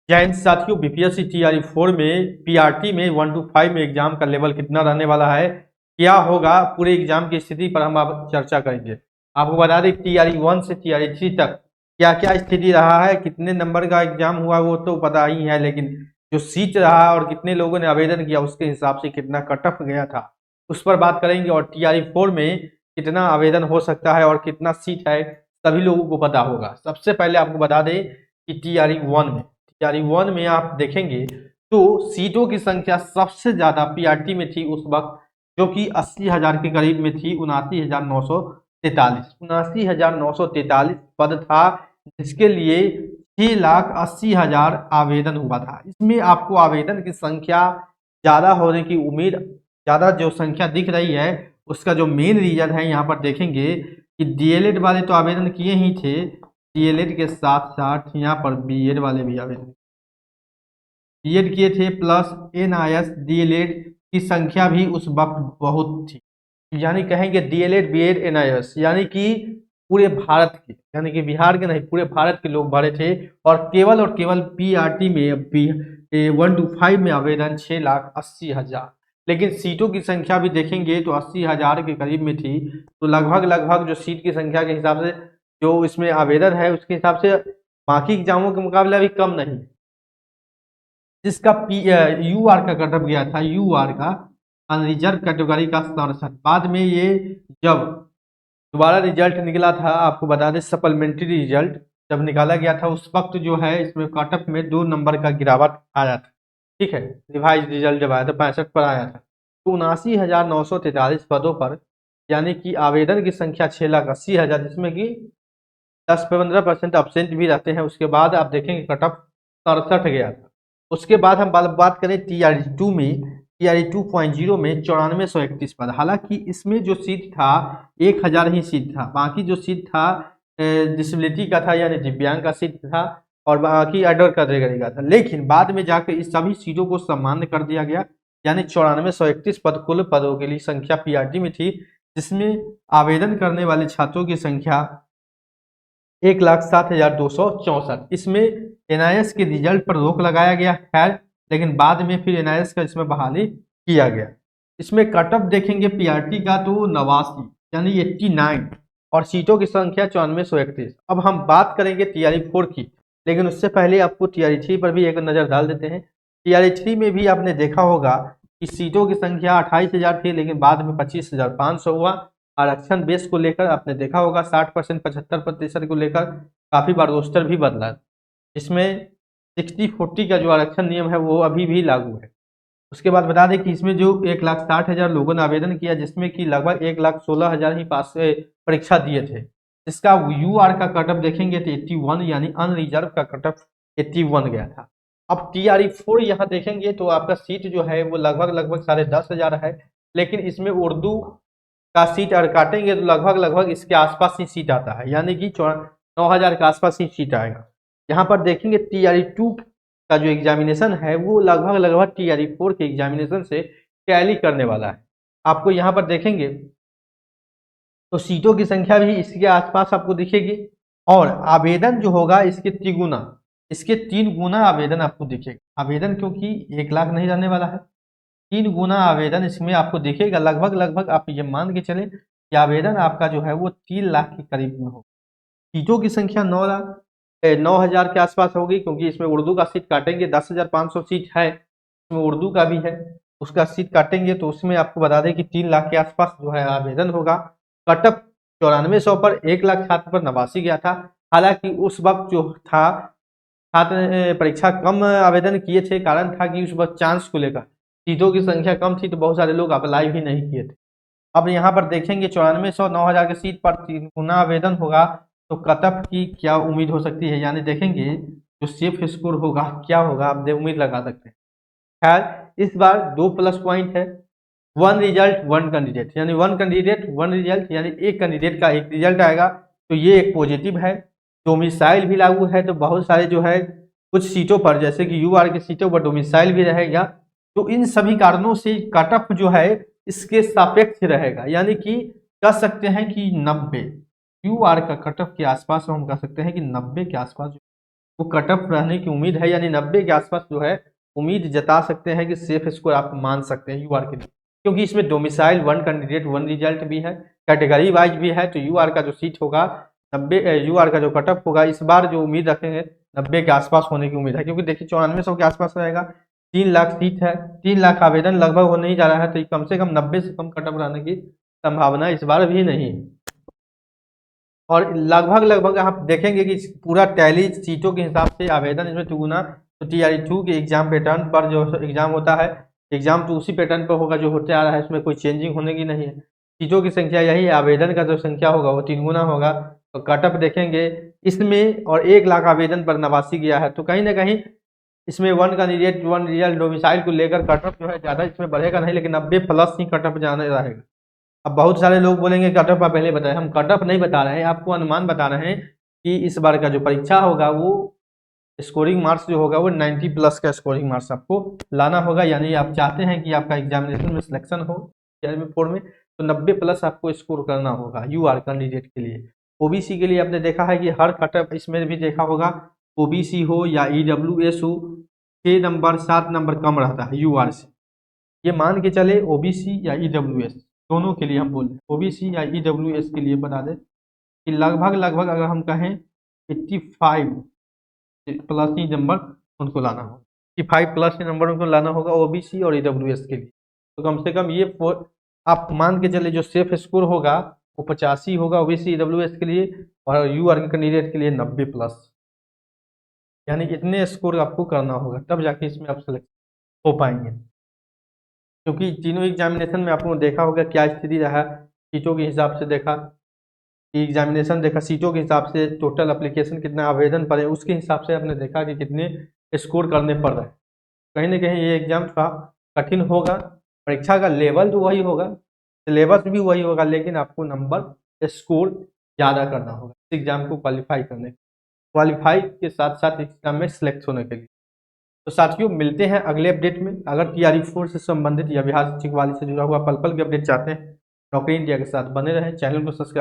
जय हिंद साथियों, BPSC TRE 4 में पीआरटी में 1 to 5 में एग्जाम का लेवल कितना रहने वाला है, क्या होगा, पूरे एग्जाम की स्थिति पर हम अब चर्चा करेंगे। आपको बता दें टीआरई 1 से टीआरई 3 तक क्या क्या स्थिति रहा है, कितने नंबर का एग्जाम हुआ वो तो पता ही है, लेकिन जो सीट रहा और कितने लोगों ने आवेदन किया उसके हिसाब से कितना कट ऑफ गया था उस पर बात करेंगे। और टीआरई 4 में कितना आवेदन हो सकता है और कितना सीट है सभी लोगों को पता होगा। सबसे पहले आपको बता दें कि टीआरई 1 में आप देखेंगे तो सीटों की संख्या सबसे ज्यादा पीआरटी में थी उस वक्त, जो कि 80,000 के करीब में थी। 79,943 पद था, जिसके लिए 6,80,000 आवेदन हुआ था। इसमें आपको आवेदन की संख्या ज्यादा होने की उम्मीद, ज्यादा जो संख्या दिख रही है उसका जो मेन रीजन है, यहाँ पर देखेंगे कि डीएलएड वाले तो आवेदन किए ही थे, डीएलएड के साथ साथ यहाँ पर बीएड वाले भी आवेदन बीएड किए थे, प्लस एनआईएस डीएलएड की संख्या भी उस वक्त बहुत थी। यानी कहेंगे डीएलएड बीएड एनआईएस यानी कि पूरे भारत के, यानी कि बिहार के नहीं पूरे भारत के लोग भरे थे। और केवल पीआरटी में 1 to 5 में आवेदन 6,80,000, लेकिन सीटों की संख्या भी देखेंगे तो 80,000 के करीब में थी। तो लगभग जो सीट की संख्या के हिसाब से जो इसमें आवेदन है उसके हिसाब से बाकी एग्जामों के मुकाबले अभी कम नहीं। जिसका यूआर का कटअप गया था, यूआर का अनरिजर्व कैटेगरी का 67। बाद में ये जब दोबारा रिजल्ट निकला था, आपको बता दें सप्लीमेंट्री रिजल्ट जब निकाला गया था उस वक्त जो है इसमें कटअप में 2 नंबर का गिरावट आया था। ठीक है, रिवाइज रिजल्ट जब आया था 65 पर आया था। तो 79,943 पदों पर, यानी कि आवेदन की संख्या 6,80,000, जिसमें कि 10-15% एब्सेंट भी रहते हैं। उसके बाद आप देखेंगे कटअप 67 गया था। उसके बाद हम बात करें टीआरई 2 में, टीआरई 2.0 में 94,131 पद। हालांकि इसमें जो सीट था 1,000 ही सीट था, बाकी जो सीट था डिसेबिलिटी का था, यानी दिव्यांग का सीट था, और बाकी अडर कैटेगरी का था। लेकिन बाद में जाकर इस सभी सीटों को सामान्य कर दिया गया, यानी 94,131 पद कुल पदों के लिए संख्या पीआरटी में थी, जिसमें आवेदन करने वाले छात्रों की संख्या 1,07,264। इसमें एनआईएस के रिजल्ट पर रोक लगाया गया खैर, लेकिन बाद में फिर एनआईएस का इसमें बहाली किया गया। इसमें कटअप देखेंगे पीआरटी का तो 89 यानी 89, और सीटों की संख्या 94,131। अब हम बात करेंगे टीआरई 4 की, लेकिन उससे पहले आपको टीआरई 3 पर भी एक नजर डाल देते हैं। टीआरई 3 में भी आपने देखा होगा कि सीटों की संख्या 28,000 थी, लेकिन बाद में 25,500 हुआ। आरक्षण बेस को लेकर आपने देखा होगा 60% 75% को लेकर काफी बार रोस्टर भी बदला, जिसमें 60-40 का जो आरक्षण नियम है वो अभी भी लागू है। उसके बाद बता दें कि इसमें जो 1,60,000 लोगों ने आवेदन किया, जिसमें कि लगभग 1,16,000 ही पास परीक्षा दिए थे। इसका यूआर का कटअप देखेंगे तो 81, यानी अनरिजर्व का कटअप 81 गया था। अब टीआरई 4 यहाँ देखेंगे तो आपका सीट जो है वो लगभग 10,500 है, लेकिन इसमें उर्दू का सीट अगर काटेंगे तो लगभग इसके आसपास ही सीट आता है, यानी कि 9,000 के आसपास ही सीट आएगा। यहाँ पर देखेंगे टीआरई 2 का जो एग्जामिनेशन है वो लगभग टीआरई 4 के एग्जामिनेशन से टैली करने वाला है। आपको यहाँ पर देखेंगे तो सीटों की संख्या भी इसके आसपास आपको दिखेगी, और आवेदन जो होगा इसके तिगुना, इसके 3 गुना आवेदन आपको दिखेगा। आवेदन क्योंकि 1 लाख नहीं रहने वाला है, 3 गुना आवेदन इसमें आपको दिखेगा। लगभग आप ये मान के चले कि आवेदन आपका जो है वो 3 लाख के करीब में होगा। सीटों की संख्या 9,000 के आसपास होगी, क्योंकि इसमें उर्दू का सीट काटेंगे 10,500 सीट है, इसमें उर्दू का भी है, उसका सीट काटेंगे तो उसमें आपको बता दें कि 3 लाख के आसपास जो है आवेदन होगा। कटअप 9400 पर 1 लाख छात्र पर 89 गया था। हालांकि उस वक्त जो था छात्र परीक्षा कम आवेदन किए थे, कारण था कि उस वक्त चांस को लेकर सीटों की संख्या कम थी, तो बहुत सारे लोग अप्लाई भी नहीं किए थे। अब यहाँ पर देखेंगे 9400 9,000 के सीट पर 3 गुना आवेदन होगा, तो कटअप की क्या उम्मीद हो सकती है, यानी देखेंगे जो सेफ स्कोर होगा क्या होगा, आप उम्मीद लगा सकते हैं। खैर इस बार 2 प्लस पॉइंट है, 1 रिजल्ट 1 कैंडिडेट, यानी 1 कैंडिडेट 1 रिजल्ट, यानी एक कैंडिडेट का एक रिजल्ट आएगा, तो ये एक पॉजिटिव है। डोमिसाइल भी लागू है, तो बहुत सारे जो है कुछ सीटों पर, जैसे कि यूआर की सीटों पर डोमिसाइल भी रहेगा, तो इन सभी कारणों से कटअप जो है इसके सापेक्ष रहेगा, यानी कि कह सकते हैं कि 90 यूआर का कटअप के आसपास हम कह सकते हैं कि 90 के आसपास वो कट ऑफ रहने की उम्मीद है, यानी 90 के आसपास जो है उम्मीद जता सकते हैं कि सेफ स्कोर आप मान सकते हैं यूआर के लिए, क्योंकि इसमें डोमिसाइल 1 कैंडिडेट 1 रिजल्ट भी है, कैटेगरी वाइज भी है। तो यूआर का जो सीट होगा 90, यूआर का जो कट ऑफ होगा इस बार जो उम्मीद रखेंगे 90 के आसपास होने की उम्मीद है, क्योंकि देखिए 9400 के आसपास रहेगा, 3 लाख सीट है, 3 लाख आवेदन लगभग होने ही जा रहा है, तो कम से कम 90 से कम कट ऑफ रहने की संभावना इस बार भी नहीं। और लगभग लगभग आप देखेंगे कि पूरा टैली सीटों के हिसाब से आवेदन इसमें चुना, तो TRE2 के एग्जाम पैटर्न पर जो एग्जाम होता है, एग्जाम तो उसी पैटर्न पर होगा जो होते आ रहा है, इसमें कोई चेंजिंग होने की नहीं है। सीटों की संख्या यही है, आवेदन का जो संख्या होगा वो 3 गुना होगा। तो कट ऑफ देखेंगे इसमें, और 1 लाख आवेदन पर 89 गया है, तो कहीं ना कहीं इसमें 1 कैंडिडेट 1 रियल डोमिसाइल को लेकर कट ऑफ जो है ज़्यादा इसमें बढ़ेगा नहीं, लेकिन 90 प्लस ही कट ऑफ जाने रहेगा। अब बहुत सारे लोग बोलेंगे कट ऑफ आप पहले बताए, हम कट ऑफ नहीं बता रहे हैं, आपको अनुमान बता रहे हैं कि इस बार का जो परीक्षा होगा वो स्कोरिंग मार्क्स जो होगा वो 90 प्लस का स्कोरिंग मार्क्स आपको लाना होगा, यानी आप चाहते हैं कि आपका एग्जामिनेशन में सिलेक्शन हो फोर में, तो 90 प्लस आपको स्कोर करना होगा यूआर कैंडिडेट के लिए। ओबीसी के लिए आपने देखा है कि हर कट ऑफ इसमें भी देखा होगा, ओबीसी हो या ईडब्ल्यूएस हो, 6 नंबर 7 नंबर कम रहता है यूआर से। ये मान के चले ओबीसी या ईडब्ल्यूएस दोनों के लिए हम बोल रहे हैं, ओबीसी या ईडब्ल्यूएस के लिए बता दें कि लगभग लगभग अगर हम कहें 85 प्लस ही नंबर उनको लाना होगा, 85 प्लस ही नंबर उनको लाना होगा ओबीसी और ईडब्ल्यूएस के लिए। तो कम से कम ये आप मान के चले जो सेफ स्कोर होगा वो 85 होगा ओबीसी ईडब्ल्यूएस के लिए, और यूआर के कैंडिडेट के लिए 90 प्लस, यानी इतने स्कोर आपको करना होगा तब जाके इसमें आप सेलेक्ट हो पाएंगे। क्योंकि तीनों एग्जामिनेशन में आपने देखा होगा क्या स्थिति रहा, सीटों के हिसाब से देखा, एग्जामिनेशन देखा, सीटों के हिसाब से टोटल एप्लीकेशन कितना आवेदन पड़े उसके हिसाब से आपने देखा कि कितने स्कोर करने पड़ रहे हैं। कहीं ना कहीं ये एग्जाम थोड़ा कठिन होगा, परीक्षा का लेवल तो वही होगा, सिलेबस भी वही होगा, लेकिन आपको नंबर स्कोर ज़्यादा करना होगा इस एग्जाम को क्वालिफाई करने, क्वालिफाई के साथ साथ एग्जाम में सिलेक्ट होने के लिए। तो साथियों मिलते हैं अगले अपडेट में। अगर TRE4 से संबंधित या बिहार शिक्षक वाली से जुड़ा हुआ पल पल के अपडेट चाहते हैं, नौकरी इंडिया के साथ बने रहें, चैनल को सब्सक्राइब